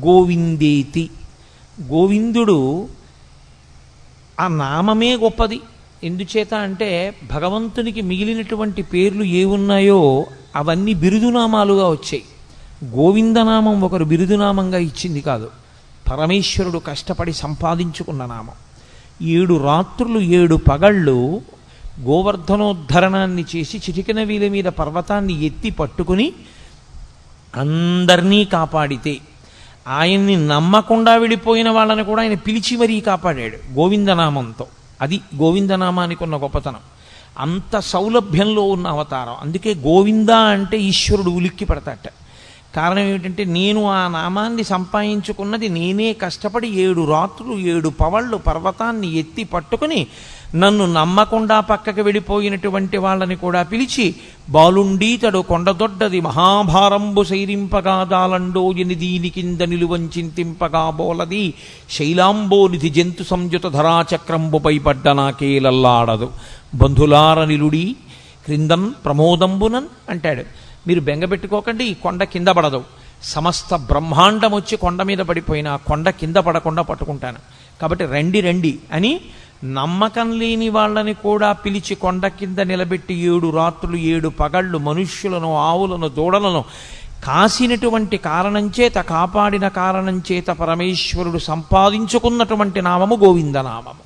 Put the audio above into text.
గోవిందేతి. గోవిందుడు ఆ నామమే గొప్పది. ఎందుచేత అంటే భగవంతునికి మిగిలినటువంటి పేర్లు ఏమున్నాయో అవన్నీ బిరుదునామాలుగా వచ్చాయి. గోవిందనామం ఒకరు బిరుదునామంగా ఇచ్చింది కాదు, పరమేశ్వరుడు కష్టపడి సంపాదించుకున్న నామం. 7 రాత్రులు 7 పగళ్ళు గోవర్ధనోద్ధరణాన్ని చేసి చిటికెన వీల మీద పర్వతాన్ని ఎత్తి పట్టుకుని అందరినీ కాపాడితే, ఆయన్ని నమ్మకుండా వెళ్ళిపోయిన వాళ్ళని కూడా ఆయన పిలిచి మరీ కాపాడాడు గోవిందనామంతో. అది గోవిందనామానికి ఉన్న గొప్పతనం. అంత సౌలభ్యంలో ఉన్న అవతారం. అందుకే గోవింద అంటే ఈశ్వరుడు ఉలిక్కి పడతాట. కారణం ఏమిటంటే, నేను ఆ నామాన్ని సంపాదించుకున్నది నేనే కష్టపడి 7 రాత్రులు 7 పవళ్ళు పర్వతాన్ని ఎత్తి పట్టుకుని నన్ను నమ్మకుండా పక్కకి వెళ్ళిపోయినటువంటి వాళ్ళని కూడా పిలిచి, బాలుండీతడు కొండదొడ్డది మహాభారంబు సైరింపగా దాలండో ఎనిదీని కింద నిలువంచింతింపగా బోలది శైలాంబోనిధి జంతు సంయుత ధరాచక్రంబుపై పడ్డ నాకేలల్లాడదు బంధులార నిలుడి క్రిందన్ ప్రమోదంబునన్ అంటాడు. మీరు బెంగపెట్టుకోకండి, ఈ కొండ కింద పడదు. సమస్త బ్రహ్మాండం వచ్చి కొండ మీద పడిపోయినా కొండ కింద పడకుండా పట్టుకుంటాను. కాబట్టి రండి రండి అని నమ్మకం లేని వాళ్ళని కూడా పిలిచి కొండ కింద నిలబెట్టి 7 రాత్రులు 7 పగళ్ళు మనుష్యులను ఆవులను దూడలను కాసినటువంటి కారణం చేత, కాపాడిన కారణం చేత పరమేశ్వరుడు సంపాదించుకున్నటువంటి నామము గోవిందనామము.